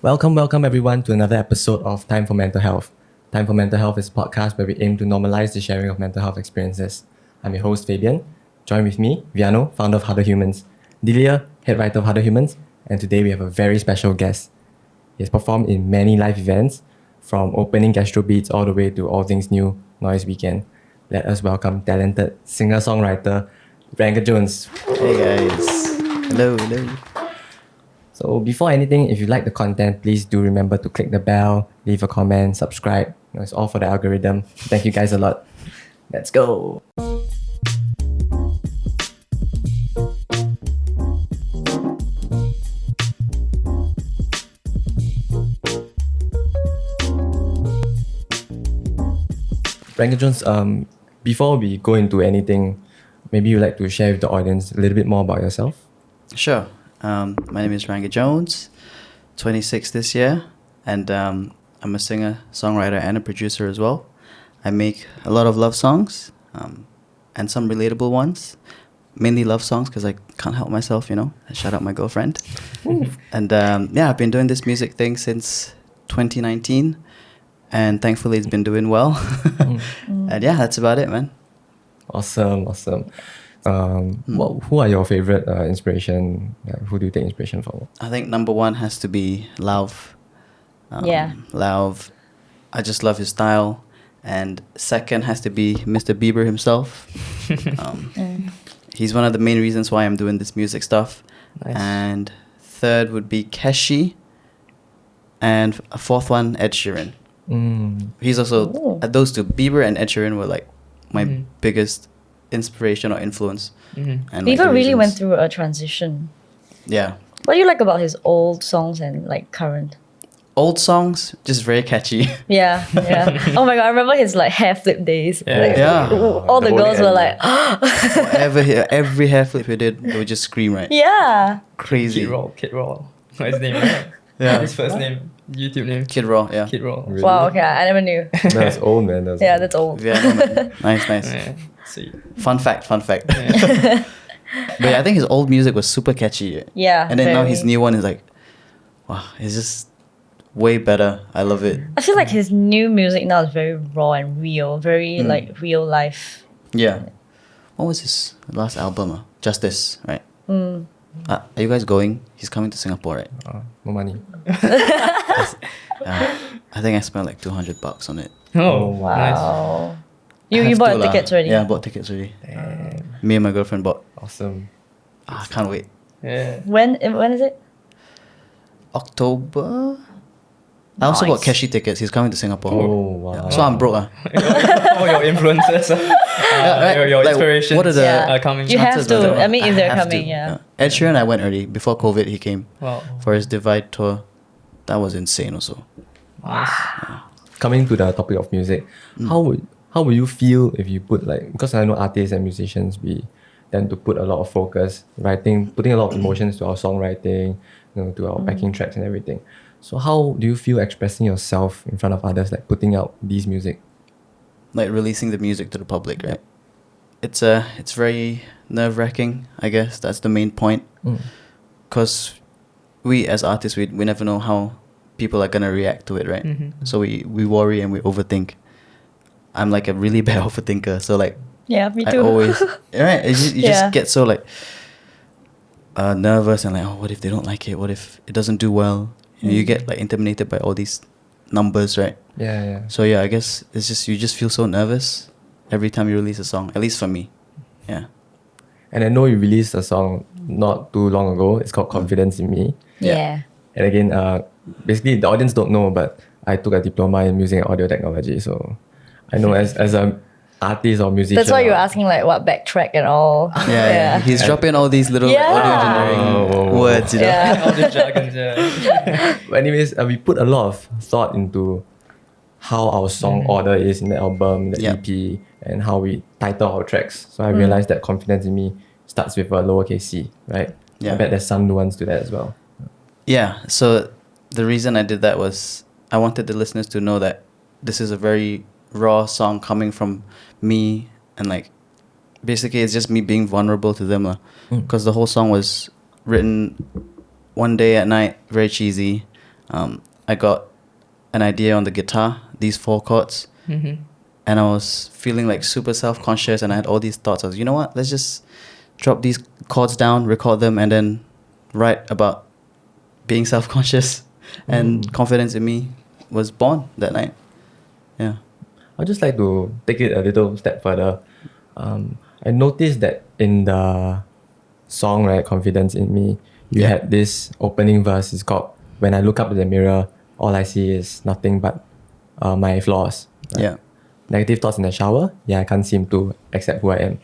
Welcome everyone to another episode of Time for Mental Health. Time for Mental Health is a podcast where we aim to normalize the sharing of mental health experiences. I'm your host Fabian. Join with me, Viaano, founder of Huddle Humans, Delia, head writer of Huddle Humans, and today we have a very special guest. He has performed in many live events, from opening gastro beats all the way to All Things New Noise Weekend. Let us welcome talented singer-songwriter Rangga Jones. Hey guys. Hello. So before anything, if you like the content, please do remember to click the bell, leave a comment, subscribe. It's all for the algorithm. Thank you guys a lot. Let's go. Rangga Jones, before we go into anything, maybe you'd like to share with the audience a little bit more about yourself? Sure. My name is Rangga Jones, 26 this year, and I'm a singer, songwriter, and a producer as well. I make a lot of love songs, and some relatable ones. Mainly love songs because I can't help myself, I shout out my girlfriend. And I've been doing this music thing since 2019, and thankfully it's been doing well. And that's about it, man. Awesome. Who are your favorite inspiration? Who do you take inspiration from? I think number one has to be Lauv. Lauv, I just love his style. And second has to be Mr. Bieber himself. He's one of the main reasons why I'm doing this music stuff. Nice. And third would be Keshi. And a fourth one, Ed Sheeran. He's also, those two, Bieber and Ed Sheeran were like my biggest inspiration or influence. And Bieber really went through a transition. Yeah. What do you like about his old songs and like current? Old songs, just very catchy. Yeah. Oh my god, I remember his like hair flip days. Yeah. All the girls were like, every hair flip he did, they would just scream, right? yeah. Crazy. Kid Raw. What's his name, right? Yeah. His first name, YouTube name. Kid Raw, yeah. Kid Raw. Really? Wow, okay, I never knew. That's old, man. That's old. Viaano, man. Nice. Yeah. Sweet. Fun fact. Yeah. But yeah, I think his old music was super catchy. Yeah. And then now very. his new one is like, wow, it's just way better. I love it. I feel like his new music now is very raw and real, very like real life. Yeah. What was his last album? Justice, right? Are you guys going? He's coming to Singapore, right? More money. I think I spent like $200 on it. Oh, Wow. I You have bought to lah. tickets already? Yeah, I bought tickets already. Me and my girlfriend bought. Awesome. I can't wait. Nice. Yeah. When is it? October? I also bought Nice. Keshi tickets. He's coming to Singapore. Oh, wow. So I'm broke. All your influences, right. your Like, inspirations what are the- Yeah. are coming. You have Chances to. are that I mean, if they're have coming, to. yeah. Ed Sheeran, I went early. Before COVID, he came Wow. for his Divide tour. That was insane also. Nice. Coming to the topic of music, how would you feel if you put because I know artists and musicians, we tend to put a lot of focus, putting a lot of emotions to our songwriting, to our backing tracks and everything. So how do you feel expressing yourself in front of others, like putting out these music? Like releasing the music to the public, right? It's very nerve-wracking, I guess. That's the main point. Because we as artists, we never know how people are gonna react to it, right? So we worry and we overthink. I'm like a really bad overthinker, so like Yeah, me I too. always right. You Yeah. just get so like nervous and like, oh, what if they don't like it? What if it doesn't do well? You get like intimidated by all these numbers, right? Yeah. So yeah, I guess it's just you just feel so nervous every time you release a song. At least for me, yeah. And I know you released a song not too long ago. It's called Confidence in Me. Yeah. And again, basically the audience don't know, but I took a diploma in music and audio technology. So I know as a artist or musician. That's why you're asking like what backtrack and all. Yeah. He's dropping all these little like, audio Yeah. engineering words, you know. Yeah. All the jargons, yeah. But anyways, we put a lot of thought into how our song order is in the album, the Yep. EP, and how we title our tracks. So I realized that Confidence in Me starts with a lowercase c, right? Yeah. I bet there's some nuance to that as well. Yeah. So the reason I did that was I wanted the listeners to know that this is a very raw song coming from me, and like basically it's just me being vulnerable to them, because the whole song was written one day at night, very cheesy. I got an idea on the guitar, these 4 chords, Mm-hmm. and I was feeling like super self-conscious, and I had all these thoughts. I was, you know what? Let's just drop these chords down, record them, and then write about being self-conscious. And confidence in me was born that night. Yeah. I'd just like to take it a little step further. I noticed that in the song, right, Confidence in Me, you Yeah. had this opening verse. It's called When I Look Up at the Mirror, All I See Is Nothing But My Flaws. Right? Yeah. Negative thoughts in the shower. Yeah, I can't seem to accept who I am.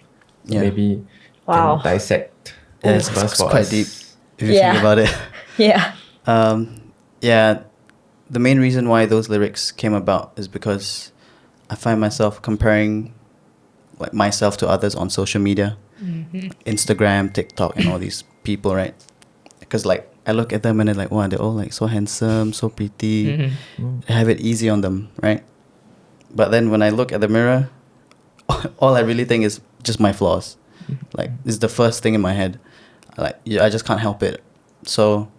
So Yeah. maybe Wow. can dissect Yeah, this verse it's for quite us. deep if you Yeah. think about it. Yeah. Yeah, the main reason why those lyrics came about is because I find myself comparing like myself to others on social media, Instagram, TikTok, and all these people, right? Because like I look at them and they're like, wow, they're all like so handsome, so pretty, Mm-hmm. they have it easy on them, right? But then when I look at the mirror, all I really think is just my flaws. Like this is the first thing in my head. Like I just can't help it. So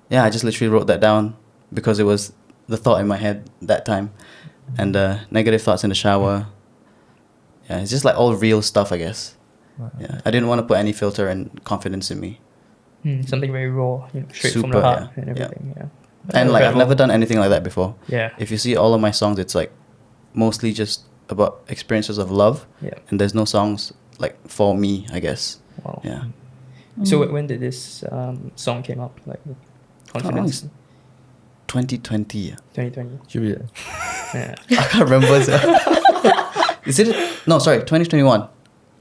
yeah, I just literally wrote that down because it was the thought in my head that time. And negative thoughts in the shower. Yeah, it's just like all real stuff, I guess. Yeah, I didn't want to put any filter and confidence in me. Something very raw, straight from Super, the heart yeah. and everything. Yeah. And like I've Incredible. never done anything like that before. Yeah. If you see all of my songs, it's like mostly just about experiences of love. Yeah. And there's no songs like for me, I guess. Wow. Yeah. So when did this song came up? Like Confidence. it's 2020. Yeah. 2020. Should be. Yeah. I can't remember. Is it? No, sorry, 2021.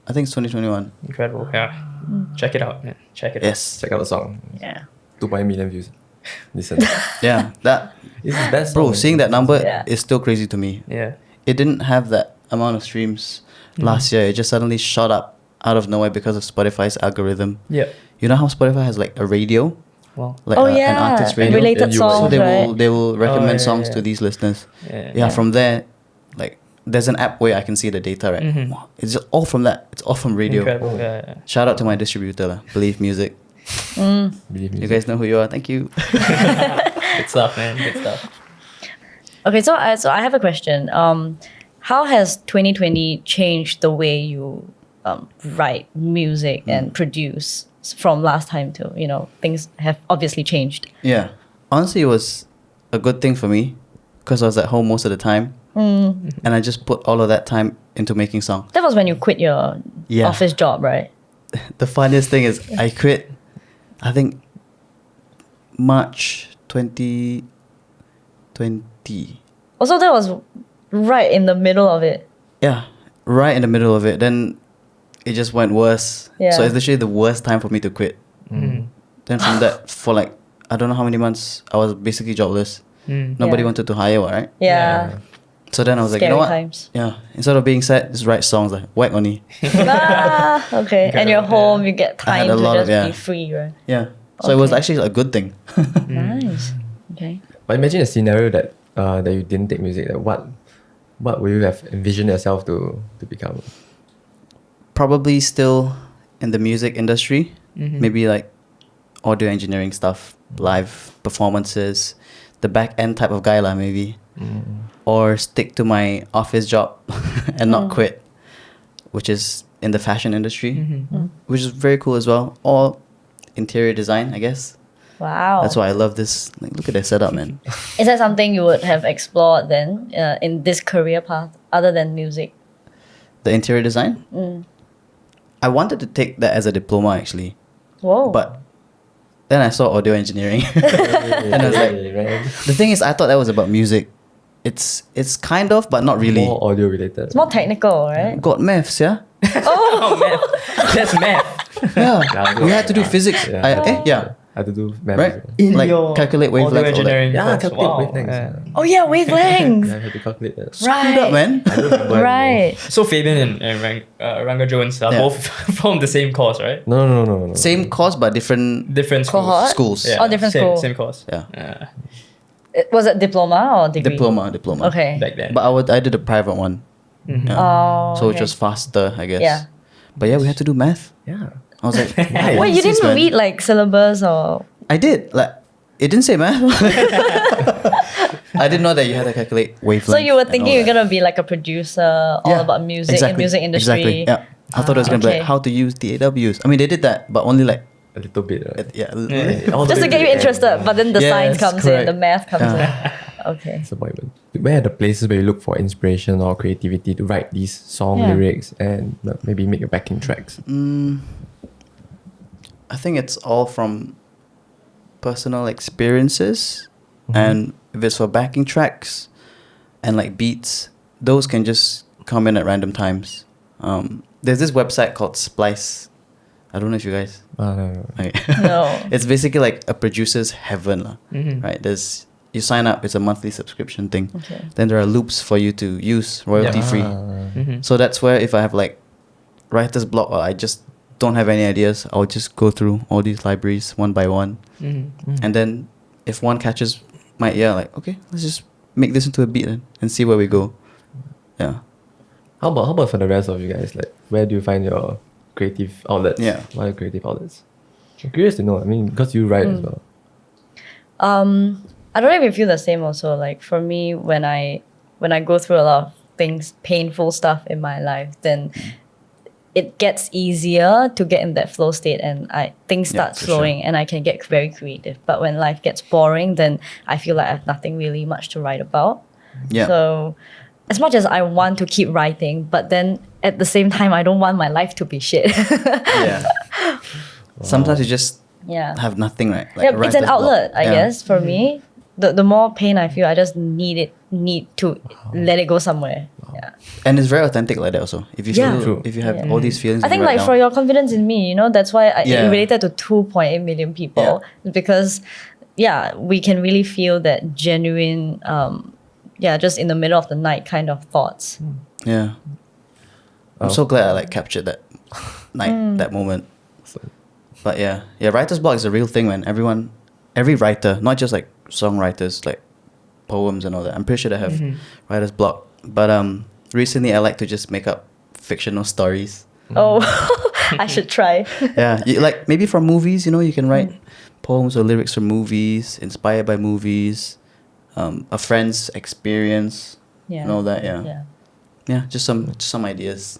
I think it's 2021. Incredible. Yeah. Check it out, man. Check it Yes. Check out the song. Yeah. 2.8 million views. Listen. Yeah. That This is best bro, song. seeing that number Yeah. is still crazy to me. out. Yeah. It didn't have that amount of streams last year. It just suddenly shot up out of nowhere because of Spotify's algorithm. Yeah. You know how Spotify has like a radio, Wow. like Oh an yeah. artist And radio. related And you- songs, So right? they will recommend yeah, songs yeah. to these listeners. Yeah. Yeah, from there, like there's an app where I can see the data, right? Mhm. Wow, it's just all from that. It's all from radio. Incredible. Yeah. Shout out to my distributor, lah, Believe Music. Believe me. You guys know who you are. Thank you. Good stuff, man. Good stuff. Okay, so I have a question. How has 2020 changed the way you write music and produce from last time to, things have obviously changed. Yeah. Honestly, it was a good thing for me because I was at home most of the time. And I just put all of that time into making songs. That was when you quit your Yeah. office job, right? The funniest thing is I quit, I think, March 2020. Also, that was right in the middle of it. Yeah, right in the middle of it. Then it just went worse. Yeah. So it's literally the worst time for me to quit. Then from that, for like, I don't know how many months, I was basically jobless. Nobody Yeah. wanted to hire, right? Yeah. So then I was like, Scary you know what? times. Yeah. Instead of being sad, just write songs like whack only. Okay. And you're home, you get I had time a to lot just of- be free, right? Yeah. So it was Okay. actually a good thing. Nice. Okay. But imagine a scenario that that you didn't take music. Like what would you have envisioned yourself to become? Probably still in the music industry. Maybe like audio engineering stuff, live performances, the back end type of guy lah maybe. Or stick to my office job and not quit, which is in the fashion industry, which is very cool as well. Or interior design, I guess. Wow. That's why I love this. Like, look at that setup, man. Is that something you would have explored then in this career path other than music? The interior design. I wanted to take that as a diploma actually, Whoa. but then I saw audio engineering. And I was like, right? The thing is, I thought that was about music. It's kind of, but not really. More audio related. it's more technical, right? Got maths, yeah. Oh, math. That's math. Yeah, Yeah, we had to do physics. Yeah. Yeah, I had to do math. right. In Like your calculate audio wavelengths. all that. engineering Yeah, course. calculate Wow. wavelengths. Yeah. Oh yeah, wavelengths. Yeah, I had to calculate that. Screwed up, man. I don't remember Right. So Fabian and Rangga Jones are Yeah. both from the same course, right? anymore. No. Same course, but different. Different schools. Cohort? Schools. Oh, different same, school. Same course. Yeah. Was it diploma or degree? Diploma. Okay. Back then. But I did a private one. Yeah. Oh. So which okay. was faster, I guess. Yeah. But yeah, we had to do math. Yeah. I was like, Wait, you didn't read like syllabus or? I did. Like, It didn't say math. I didn't know that you had to calculate wavelength. So you were and thinking all you're that. gonna be like a producer, all about music and music industry. Exactly. Yeah. I thought it was gonna be okay. like how to use the AWs. I mean, they did that, but only like A little bit, right? yeah. All the Just to way get you the end, interested, but then the Yes, science comes correct. in, the math comes Yeah. in. Okay. Disappointment. Where are the places where you look for inspiration or creativity to write these song Yeah. lyrics and maybe make your backing tracks? I think it's all from personal experiences, Mhm. and if it's for backing tracks and like beats, those can just come in at random times. There's this website called Splice. I don't know if you guys. No. Okay. No. It's basically like a producer's heaven, lah. Mhm. Right? You sign up. It's a monthly subscription thing. Okay. Then there are loops for you to use royalty free. Mhm. So that's where if I have like writer's block or I just don't have any ideas, I'll just go through all these libraries one by one. Mhm. And then if one catches my ear, like, okay, let's just make this into a beat and see where we go. Yeah. How about for the rest of you guys? Like, where do you find your creative outlets? Yeah. What are your creative outlets? I'm curious to know. I mean, because you write as well. I don't know if you feel the same also. Like for me, when I go through a lot of things, painful stuff in my life, then it gets easier to get in that flow state and things Yeah, start for flowing and I can get very creative. But when life gets boring, then I feel like I have nothing really much to write about. Yeah. So as much as I want to keep writing, but then at the same time, I don't want my life to be shit. Yeah. Sometimes you just Yeah. have nothing, right? Like Yeah, a it's an writer's block. outlet, I Yeah. guess, for me. The more pain I feel, I just need to let it go somewhere. Yeah. And it's very authentic like that also. If you Yeah. feel, True. if you have Yeah. all these feelings, I think right like now, for your confidence in me, that's why Yeah. it related to 2.8 million people because we can really feel that genuine, just in the middle of the night kind of thoughts. yeah. I'm so glad I like captured that night, that moment. But yeah, writer's block is a real thing, man. Every writer, not just like songwriters, like poems and all that. I'm pretty sure they have writer's block. But recently I like to just make up fictional stories. Oh, I should try. Yeah, like maybe from movies, you can write poems or lyrics from movies, inspired by movies, a friend's experience, Yeah. and all that. Yeah. Yeah, just some ideas.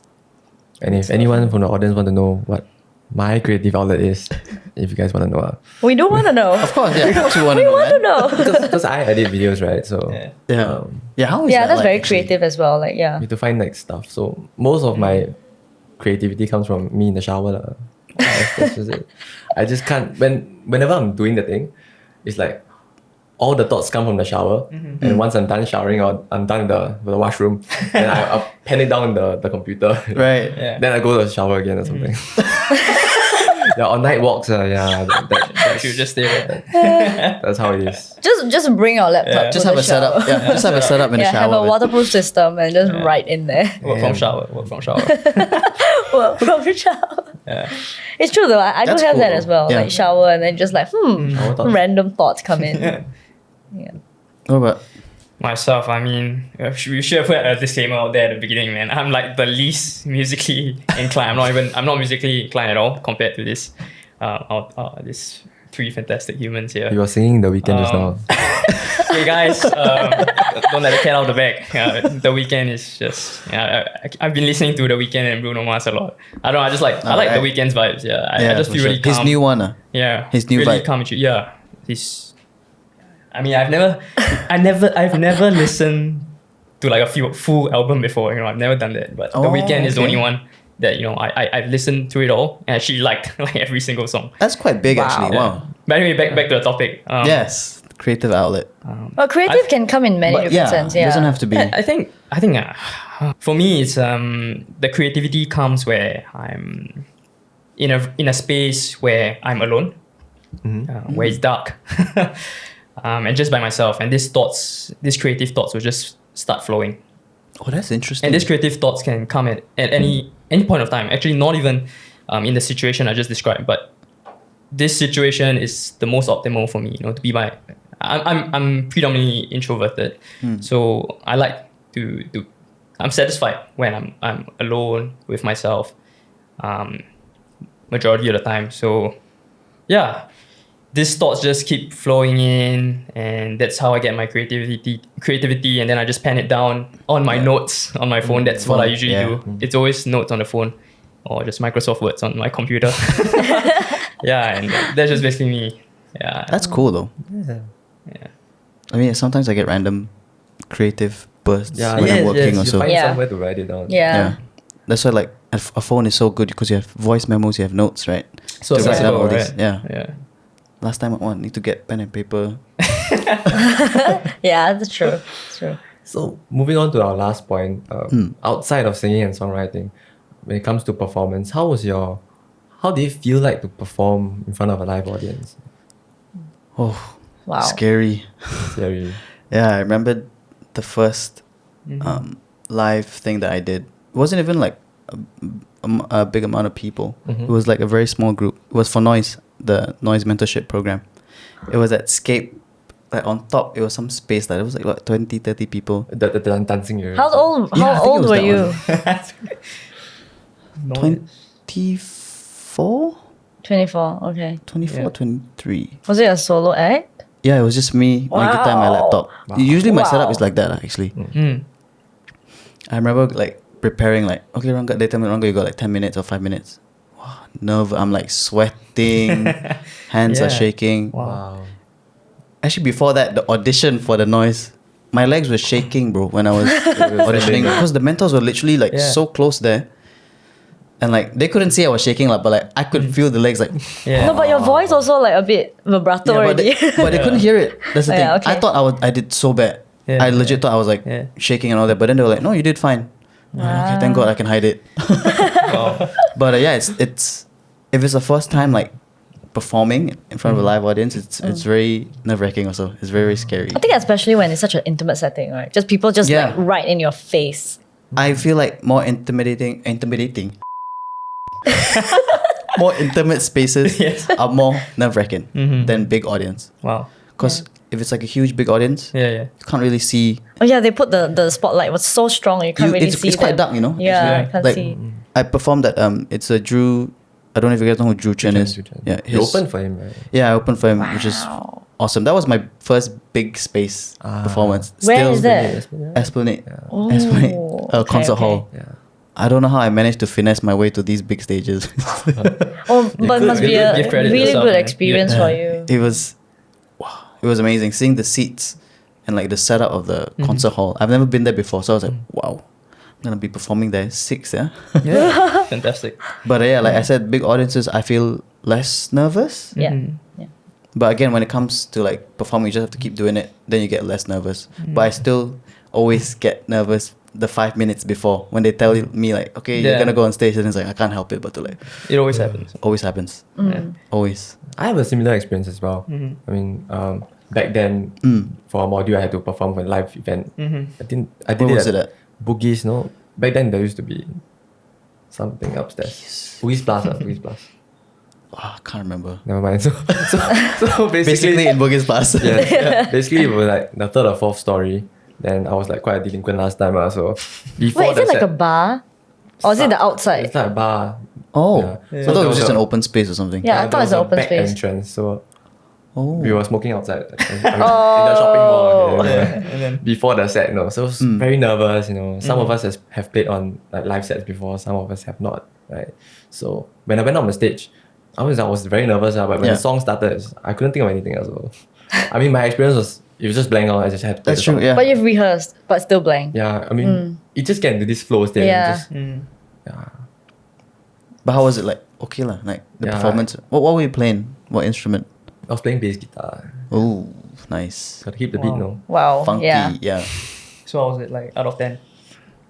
And if anyone from the audience want to know what my creative outlet is, if you guys want to know, We do want to know. Of course, yeah. Of course you want We to know, want to man. know. because I edit videos, right? So Yeah. Yeah, how is Yeah, that that's like, very actually? creative as well. Like, yeah. you have to find like stuff. So most of my creativity comes from me in the shower. That's just it. I just can't whenever I'm doing the thing, it's like all the thoughts come from the shower. And once I'm done showering or I'm done in the washroom, then I'll pen it down in the computer. Right. Yeah. Then I go to the shower again or something. Yeah, on night walks, that's You just stay there. that's how it is. Just bring your laptop. Yeah. to Just the have a shower. setup. Yeah, just have a setup in the Yeah, shower. have a man. waterproof system and just write in there. Work from shower. Well, from the shower. Yeah. It's true though. I do That's have cool that though. as well. Yeah. Like shower and then just like Shower thoughts. random thoughts come in. Yeah. Yeah. What about? Myself, I mean, we should have put a disclaimer out there at the beginning, man. I'm like the least musically inclined. I'm not musically inclined at all compared to this, these three fantastic humans here. You were singing The Weekend just now. Hey guys, don't let the cat out of the bag. The Weekend is just, I've been listening to The Weekend and Bruno Mars a lot. I don't know, I like The Weekend's vibes. Yeah, I just for feel really calm. His new one. Yeah, His new really vibe. calm. Yeah, I've never listened to like a full album before. I've never done that. But The Oh, Weekend is the okay. only one that I've listened to it all and actually liked like every single song. That's quite big, Wow. actually. Yeah. Wow. But anyway, back to the topic. Yes, creative outlet. Well, creative can come in many But different sense. Yeah. it doesn't have to be. I think for me it's the creativity comes where I'm in a space where I'm alone, where it's dark, and just by myself. And these creative thoughts will just start flowing. Oh, that's interesting. And these creative thoughts can come at any point of time. Actually, not even in the situation I just described, but this situation is the most optimal for me. To be I'm predominantly introverted, so I like to I'm satisfied when I'm alone with myself, majority of the time. So, yeah, these thoughts just keep flowing in, and that's how I get my creativity, and then I just pen it down on my notes on my phone. That's what I usually do. It's always notes on the phone, or just Microsoft Words on my computer. Yeah, and that's just basically me. Yeah, That's cool though. yeah. I mean, sometimes I get random creative bursts Yeah, when I'm working you or so. find Yeah. somewhere to write it down. Yeah. That's why like a phone is so good because you have voice memos, you have notes, right? So To write down accessible, all right? this. Yeah. Yeah. Last time I need to get pen and paper. Yeah, that's true. It's true. So moving on to our last point, outside of singing and songwriting, when it comes to performance, how did it feel like to perform in front of a live audience? Oh, Wow. scary. Scary. Yeah, I remember the first live thing that I did. It wasn't even like a big amount of people. It was like a very small group. It was for Noise, the Noise mentorship program. It was at Scape. Like on top, it was some space that it was like what, 20, 30 people. The dancing area. How old? Yeah, I How think it old was were that you? 24? 24. Okay. 24, Yeah. 23. Was it a solo act? Yeah, it was just me, my guitar, and my Wow. laptop. Wow. Usually my setup Wow. is like that actually. Mm. I remember like preparing like, okay, Rangga, they tell me, Rangga, you got like 10 minutes or 5 minutes. Wow, I'm like sweating, hands are Yeah. shaking. Wow. Actually, before that, the audition for the Noise, my legs were shaking, bro, when I was auditioning because the mentors were literally like Yeah. so close there. And like they couldn't see I was shaking, like, but like I could feel the legs like. Yeah. No, but your voice also like a bit vibrato Yeah, but already. they couldn't hear it. That's the Oh, thing. yeah, okay. I thought I did so bad. Yeah, I legit thought I was like Yeah. shaking and all that. But then they were like, "No, you did fine." Okay, thank God I can hide it. Wow. But yeah, it's if it's the first time like performing in front of a live audience, it's very nerve wracking. Also, it's very scary. I think especially when it's such an intimate setting, right? Just people just Yeah. like right in your face. I feel like more intimidating. More intimate spaces Yes. are more nerve wracking than big audience. Wow. Because if it's like a huge big audience, Yeah, yeah. you can't really see. Oh yeah, they put the spotlight was so strong you can't really It's see. quite them. dark, you know. Yeah, actually. I can't like, see. I performed at it's a Drew. I don't know if you guys know who Drew Chen is. Yeah, You opened for him, right? Yeah, I opened for him, which is Wow. awesome. That was my first big space performance. Where is that? Esplanade. Oh, Esplanade. okay, Concert okay. hall. Yeah. I don't know how I managed to finesse my way to these big stages. Oh, but it must be a give credit to really yourself, good man. experience Yeah. for you. It was, wow, it was amazing seeing the seats and like the setup of the concert hall. I've never been there before, so I was like, wow, I'm gonna be performing there 6, yeah. Yeah. Fantastic. But yeah, like I said, big audiences, I feel less nervous. Yeah. Mhm. Yeah. But again, when it comes to like performing, you just have to keep doing it. Then you get less nervous. But I still always get nervous the 5 minutes before when they tell me like, okay, you're Yeah. gonna go on stage, and it's like I can't help it but to like, It always happens. always happens, always. I have a similar experience as well. Mhm. I mean, back then, for a module, I had to perform for a live event. I did Where was it it at at? Bugis, no? Back then, there used to be something upstairs. Bugis Plus, Bugis Plus. Oh, I can't remember. Never mind. So basically, Basically in Bugis Pass. yeah, basically, it was like the third or fourth story. Then I was like quite a delinquent last time. So before Wait, is the it like set, a bar? Or is it the outside? It's like a bar. Oh, Yeah. I So thought it there was just was an a- open space or something. Yeah, I there thought it's was an a open back space. entrance. So Oh. we were smoking outside. In the shopping mall. And then Before the set, so I was very nervous. Some of us have played on like live sets before. Some of us have not. Right. So when I went on the stage, I was very nervous. But when Yeah. the song started, I couldn't think of anything else. So, I mean, my experience was it was just blank out. I just had to play That's the song. true. Yeah. But you've rehearsed, but still blank. Yeah. I mean, you just get into this flow state. Yeah. And just, yeah. But how was it like? Okay lah, like the Yeah. performance. What were you playing? What instrument? I was playing bass guitar. Oh, nice. Got to keep the beat. Wow. No. Wow. Funky. Yeah. Yeah. so how was it like out of 10?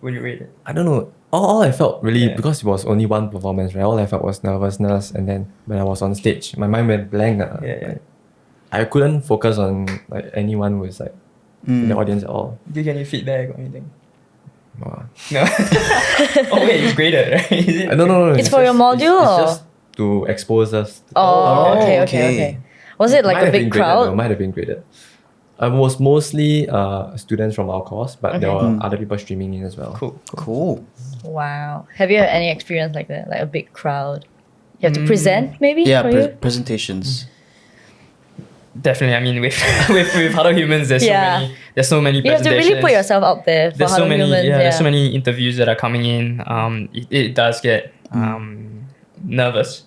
Would you rate it? I don't know. All I felt really, Yeah. because it was only one performance, right? All I felt was nervousness. And then when I was on stage, my mind went blank. Yeah. Like, I couldn't focus on like anyone who was like in the audience at all. Did you get any feedback or anything? Wow. No. Oh wait, it's graded, right? Is it? No. It's for your module, It's or? just to expose us. Oh, okay. okay. Was it like Might a have big been graded, crowd? though, might have been graded. It was mostly students from our course, but there were other people streaming in as well. Cool. Cool. Wow. Have you had any experience like that? Like a big crowd? You have to present maybe Yeah. for you? Presentations. Definitely. I mean, with with other humans, there's so many You have to presentations. really put yourself out there for There's so other many humans. there's so many interviews that are coming in. It does get nervous,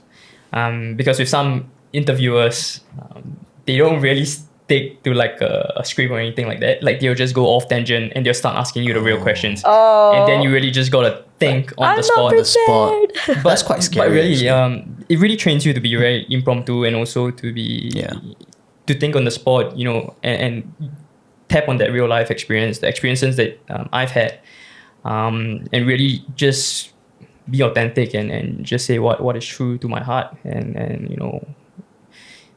because with some interviewers, they don't really stick to like a script or anything like that. Like they'll just go off tangent and they'll start asking you the real questions, and then you really just gotta think on the spot. The spot. That's quite scary. But really, actually. it really trains you to be very impromptu and also to be to think on the spot, and tap on that real life experience, the experiences that I've had, and really just be authentic and just say what is true to my heart, and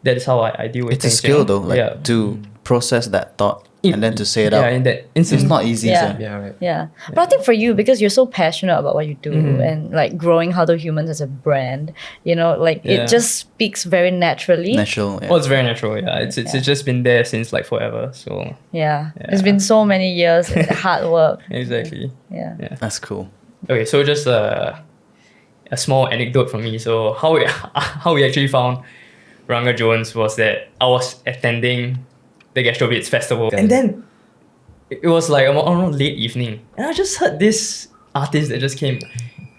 that is how I deal with It's things. a skill though, like to process that thought and then to say it out. Yeah, in that instance. It's not easy. Yeah. So. Yeah, right. Yeah. But I think for you, because you're so passionate about what you do and like growing Huddle Humans as a brand, it just speaks very naturally. Natural. Yeah. Well, it's very natural. Yeah, it's just been there since like forever. So Yeah. It's been so many years and hard work. exactly. Yeah. That's cool. Okay, so just a small anecdote from me. So how we actually found Rangga Jones was that I was attending the Gastro-Beats festival, and then it was like around late evening, and I just heard this artist that just came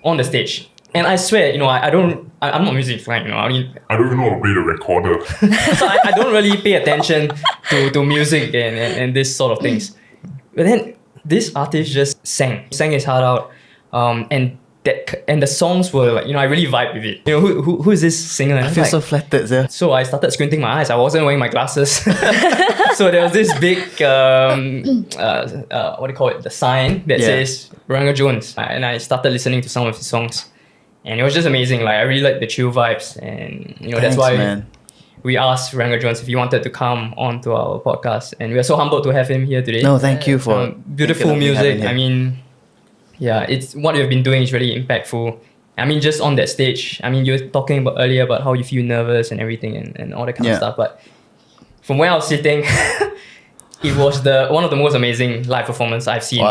on the stage, and I swear, I'm not music fan, I mean, I don't even know how to play the recorder. so I don't really pay attention to music and this sort of things. But then this artist just sang his heart out, and the songs were like, I really vibe with it. Who is this singer? And I I'm feel like, so flattered, yeah. so I started squinting my eyes. I wasn't wearing my glasses. So there was this big, what do you call it? The sign that says Rangga Jones. And I started listening to some of his songs. And it was just amazing. Like I really like the chill vibes. And that's why we asked Rangga Jones if he wanted to come onto our podcast. And we are so humbled to have him here today. No, thank you for beautiful music. I mean, it's what you've been doing is really impactful. I mean, just on that stage. I mean, you were talking about earlier about how you feel nervous and everything and all that kind of stuff. But from where I was sitting, it was one of the most amazing live performances I've seen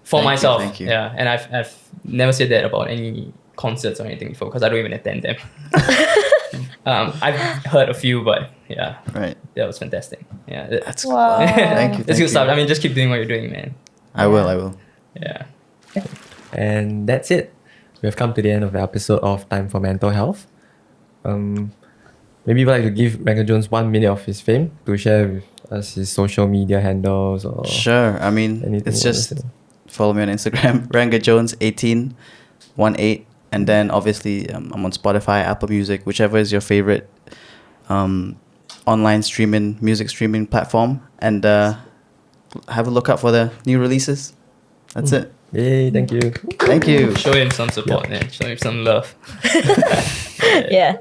for myself. Thank you. Yeah, and I've never said that about any concerts or anything before because I don't even attend them. I've heard a few, but that was fantastic. Yeah, That's Wow. Thank you. it's good stuff. I mean, just keep doing what you're doing, man. I will. Yeah. And that's it. We have come to the end of the episode of Time for Mental Health. Maybe you'd like to give Rangga Jones 1 minute of his fame to share with us his social media handles or Sure. I mean, anything it's you want to just say. follow me on Instagram, Rangga Jones 1818, and then obviously I'm on Spotify, Apple Music, whichever is your favorite online music streaming platform, and have a look out for the new releases. That's it. Yay, thank you. Thank you. Show him some support, man. Show him some love. Yeah.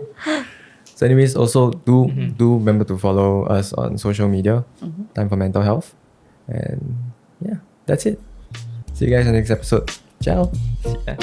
So anyways, also do remember to follow us on social media, Time for Mental Health. And that's it. See you guys in the next episode. Ciao. Yeah.